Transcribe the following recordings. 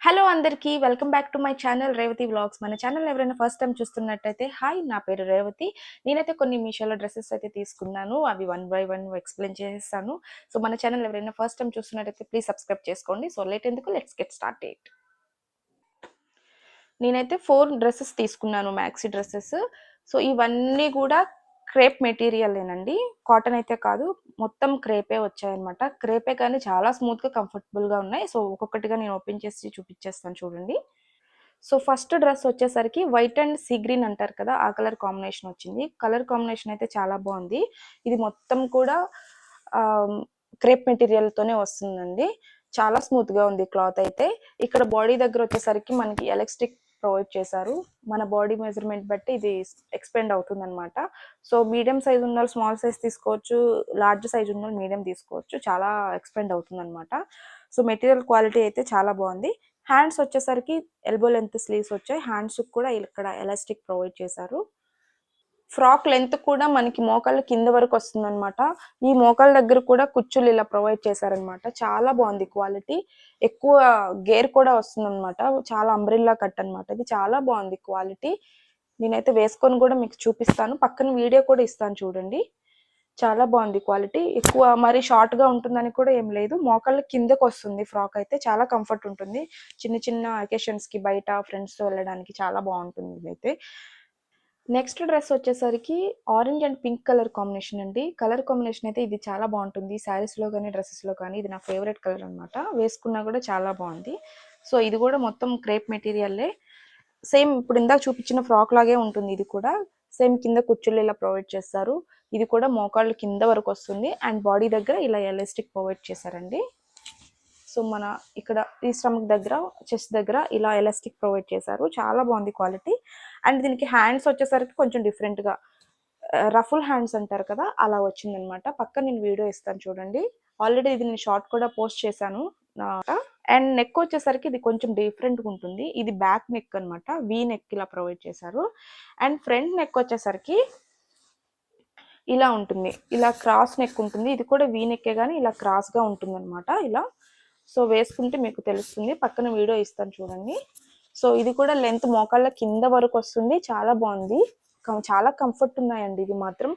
Hello అందరికీ welcome back to my channel Revathi vlogs. మన channel ఎవరైనా ఫస్ట్ టైం చూస్తున్నట్టయితే హాయ్, నా పేరు రేవతి. నేనైతే కొన్ని మీషోలో డ్రెస్సెస్ అయితే తీసుకున్నాను. అవి వన్ బై వన్ ఎక్స్ప్లెయిన్ చేసేస్తాను. సో మన ఛానల్ ఎవరైనా ఫస్ట్ టైం చూస్తున్నట్టయితే ప్లీజ్ సబ్స్క్రైబ్ చేసుకోండి. సో లేట్ ఎందుకు, లెట్స్ గెట్ స్టార్టెడ్. నేనైతే 4 డ్రెస్సెస్ తీసుకున్నాను, మ్యాక్సీ డ్రెస్సెస్. సో ఇవన్నీ కూడా క్రేప్ మెటీరియలేనండి, కాటన్ అయితే కాదు, మొత్తం క్రేపే వచ్చాయన్నమాట. క్రేపే కానీ చాలా స్మూత్గా కంఫర్టబుల్గా ఉన్నాయి. సో ఒక్కొక్కటిగా నేను ఓపెన్ చేసి చూపించేస్తాను చూడండి. సో ఫస్ట్ డ్రెస్ వచ్చేసరికి వైట్ అండ్ సీ గ్రీన్ అంటారు కదా, ఆ కలర్ కాంబినేషన్ వచ్చింది. కలర్ కాంబినేషన్ అయితే చాలా బాగుంది. ఇది మొత్తం కూడా క్రేప్ మెటీరియల్తోనే వస్తుందండి. చాలా స్మూత్గా ఉంది క్లాత్ అయితే. ఇక్కడ బాడీ దగ్గర వచ్చేసరికి మనకి ఎలాస్టిక్ ప్రొవైడ్ చేశారు. మన బాడీ మెజర్మెంట్ బట్టి ఇది ఎక్స్పెండ్ అవుతుంది అనమాట. సో మీడియం సైజ్ ఉన్న వాళ్ళు స్మాల్ సైజ్ తీసుకోవచ్చు, లార్జ్ సైజ్ ఉన్న వాళ్ళు మీడియం తీసుకోవచ్చు. చాలా ఎక్స్పెండ్ అవుతుంది అనమాట. సో మెటీరియల్ క్వాలిటీ అయితే చాలా బాగుంది. హ్యాండ్స్ వచ్చేసరికి ఎల్బో లెంత్ స్లీవ్స్ వచ్చాయి. హ్యాండ్స్ కూడా ఇక్కడ ఎలాస్టిక్ ప్రొవైడ్ చేశారు. ఫ్రాక్ లెంత్ కూడా మనకి మోకాళ్ళ కింద వరకు వస్తుంది అనమాట. ఈ మోకాళ్ళ దగ్గర కూడా కుచ్చులు ఇలా ప్రొవైడ్ చేశారనమాట. చాలా బాగుంది క్వాలిటీ. ఎక్కువ గేర్ కూడా వస్తుంది అనమాట. చాలా అంబ్రిల్లా కట్ అనమాట. ఇది చాలా బాగుంది క్వాలిటీ. నేనైతే వేసుకొని కూడా మీకు చూపిస్తాను, పక్కన వీడియో కూడా ఇస్తాను చూడండి. చాలా బాగుంది క్వాలిటీ. ఎక్కువ మరి షార్ట్ గా ఉంటుందని కూడా ఏం లేదు, మోకాళ్ళ కిందకు వస్తుంది. ఫ్రాక్ అయితే చాలా కంఫర్ట్ ఉంటుంది. చిన్న చిన్న అకేషన్స్ కి బయట ఫ్రెండ్స్ తో వెళ్ళడానికి చాలా బాగుంటుంది ఇదైతే. నెక్స్ట్ డ్రెస్ వచ్చేసరికి orange and pink colour combination అండి. కలర్ కాంబినేషన్ అయితే ఇది చాలా బాగుంటుంది. శారీస్లో కానీ డ్రెస్సెస్లో కానీ ఇది నా ఫేవరెట్ కలర్ అనమాట. వేసుకున్నా కూడా చాలా బాగుంది. సో ఇది కూడా మొత్తం క్రేప్ మెటీరియల్లే. సేమ్ ఇప్పుడు ఇందాక చూపించిన ఫ్రాక్ లాగే ఉంటుంది. ఇది కూడా సేమ్ కింద కుచ్చులు ఇలా ప్రొవైడ్ చేస్తారు. ఇది కూడా మోకాళ్ళు కింద వరకు వస్తుంది అండ్ బాడీ దగ్గర ఇలా ఎలాస్టిక్ ప్రొవైడ్ చేశారండి. సో మన ఇక్కడ ఈ స్టమక్ దగ్గర, చెస్ట్ దగ్గర ఇలా ఎలాస్టిక్ ప్రొవైడ్ చేశారు. చాలా బాగుంది క్వాలిటీ. అండ్ దీనికి హ్యాండ్స్ వచ్చేసరికి కొంచెం డిఫరెంట్గా రఫుల్ హ్యాండ్స్ అంటారు కదా, అలా వచ్చిందనమాట. పక్కన నేను వీడియో ఇస్తాను చూడండి. ఆల్రెడీ ఇది నేను షార్ట్ కూడా పోస్ట్ చేశాను. అండ్ నెక్ వచ్చేసరికి ఇది కొంచెం డిఫరెంట్గా ఉంటుంది. ఇది బ్యాక్ నెక్ అనమాట. వీ నెక్ ఇలా ప్రొవైడ్ చేశారు. అండ్ ఫ్రంట్ నెక్ వచ్చేసరికి ఇలా ఉంటుంది. ఇలా క్రాస్ నెక్ ఉంటుంది. ఇది కూడా వీ నెక్కే కానీ ఇలా క్రాస్గా ఉంటుంది అనమాట. ఇలా సో వేసుకుంటే మీకు తెలుస్తుంది. పక్కన వీడియో ఇస్తాను చూడండి. సో ఇది కూడా లెంత్ మోకాళ్ళ కింద వరకు వస్తుంది. చాలా బాగుంది. చాలా కంఫర్ట్ ఉన్నాయండి. ఇది మాత్రం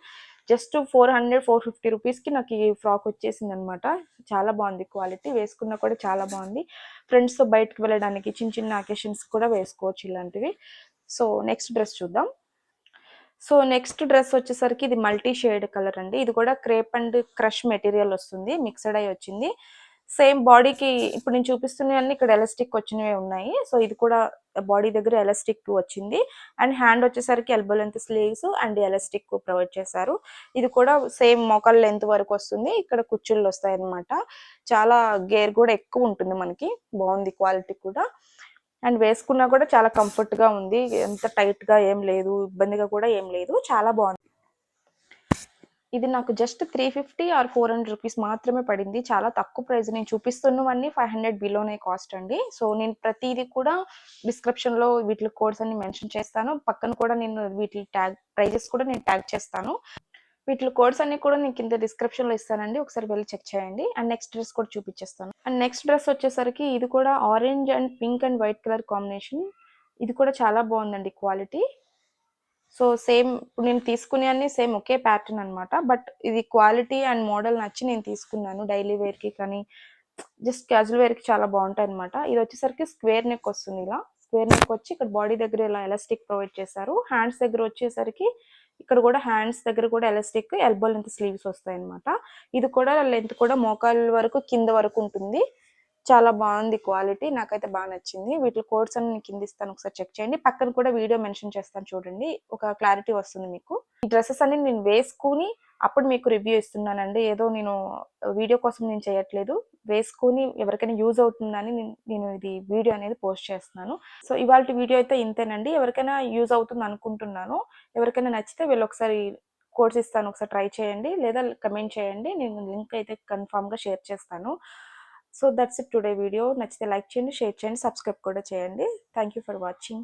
జస్ట్ 450 రూపీస్కి నాకు ఈ ఫ్రాక్ వచ్చేసింది అనమాట. చాలా బాగుంది క్వాలిటీ. వేసుకున్నా కూడా చాలా బాగుంది. ఫ్రెండ్స్తో బయటకు వెళ్ళడానికి, చిన్న చిన్న అకేషన్స్ కూడా వేసుకోవచ్చు ఇలాంటివి. సో నెక్స్ట్ డ్రెస్ చూద్దాం. సో నెక్స్ట్ డ్రెస్ వచ్చేసరికి ఇది మల్టీ షేడ్ కలర్ అండి. ఇది కూడా క్రేప్ అండ్ క్రష్ మెటీరియల్ వస్తుంది, మిక్స్డ్ అయి వచ్చింది. సేమ్ బాడీకి ఇప్పుడు నేను చూపిస్తున్నవన్నీ ఇక్కడ ఎలాస్టిక్ వచ్చినవి ఉన్నాయి. సో ఇది కూడా బాడీ దగ్గర ఎలాస్టిక్ వచ్చింది. అండ్ హ్యాండ్ వచ్చేసరికి elbow length sleeves and elastic provide చేశారు. ఇది కూడా సేమ్ మోకాళ్ళ లెంత్ వరకు వస్తుంది. ఇక్కడ కుచ్చుళ్ళు వస్తాయి అనమాట. చాలా గేర్ కూడా ఎక్కువ ఉంటుంది మనకి. బాగుంది క్వాలిటీ కూడా. అండ్ వేసుకున్నా కూడా చాలా కంఫర్ట్గా ఉంది. ఎంత టైట్గా ఏం లేదు, ఇబ్బందిగా కూడా ఏం లేదు. చాలా బాగుంది. ఇది నాకు జస్ట్ 350 ఆర్ 400 రూపీస్ మాత్రమే పడింది. చాలా తక్కువ ప్రైస్. నేను చూపిస్తున్నవన్నీ 500 బిలోనే కాస్ట్ అండి. సో నేను ప్రతిదీ కూడా డిస్క్రిప్షన్లో వీటి కోడ్స్ అన్ని మెన్షన్ చేస్తాను. పక్కన కూడా నేను వీటి ప్రైజెస్ కూడా నేను ట్యాగ్ చేస్తాను. వీటి కోడ్స్ అన్ని కూడా నేను కింద డిస్క్రిప్షన్లో ఇస్తానండి, ఒకసారి వెళ్ళి చెక్ చేయండి. అండ్ నెక్స్ట్ డ్రెస్ కూడా చూపించేస్తాను. అండ్ నెక్స్ట్ డ్రెస్ వచ్చేసరికి ఇది కూడా orange and pink and white colour combination. ఇది కూడా చాలా బాగుందండి క్వాలిటీ. సో సేమ్ ఇప్పుడు నేను తీసుకునే అన్ని సేమ్ ఒకే ప్యాటర్న్ అనమాట. బట్ ఇది క్వాలిటీ అండ్ మోడల్ నచ్చి నేను తీసుకున్నాను. డైలీ వేర్కి కానీ జస్ట్ క్యాజువల్ వేర్కి చాలా బాగుంటాయి అనమాట. ఇది వచ్చేసరికి స్క్వేర్ నెక్ వస్తుంది. ఇలా స్క్వేర్ నెక్ వచ్చి ఇక్కడ బాడీ దగ్గర ఇలా ఎలాస్టిక్ ప్రొవైడ్ చేశారు. హ్యాండ్స్ దగ్గర వచ్చేసరికి ఇక్కడ కూడా హ్యాండ్స్ దగ్గర కూడా ఎలాస్టిక్, ఎల్బో లెంత్ స్లీవ్స్ వస్తాయి అనమాట. ఇది కూడా లెంత్ కూడా మోకాళ్ళ వరకు కింద వరకు ఉంటుంది. చాలా బాగుంది క్వాలిటీ. నాకైతే బాగా నచ్చింది. వీటి కోడ్స్ అన్ని కింద ఇస్తాను, ఒకసారి చెక్ చేయండి. పక్కన కూడా వీడియో మెన్షన్ చేస్తాను చూడండి, ఒక క్లారిటీ వస్తుంది మీకు. ఈ డ్రెస్సెస్ అన్ని నేను వేసుకుని అప్పుడు మీకు రివ్యూ ఇస్తున్నానండి. ఏదో నేను వీడియో కోసం నేను చేయట్లేదు. వేసుకుని ఎవరికైనా యూజ్ అవుతుందని నేను ఇది వీడియో అనేది పోస్ట్ చేస్తున్నాను. సో ఇవాళ వీడియో అయితే ఇంతేనండి. ఎవరికైనా యూజ్ అవుతుంది అనుకుంటున్నాను. ఎవరికైనా నచ్చితే వీళ్ళు ఒకసారి కోడ్స్ ఇస్తాను, ఒకసారి ట్రై చేయండి, లేదా కమెంట్ చేయండి. నేను లింక్ అయితే కన్ఫామ్గా షేర్ చేస్తాను. So that's it today video. నచ్చితే లైక్ చేయండి, షేర్ చేయండి, సబ్స్క్రైబ్ కూడా చేయండి. Thank you for watching.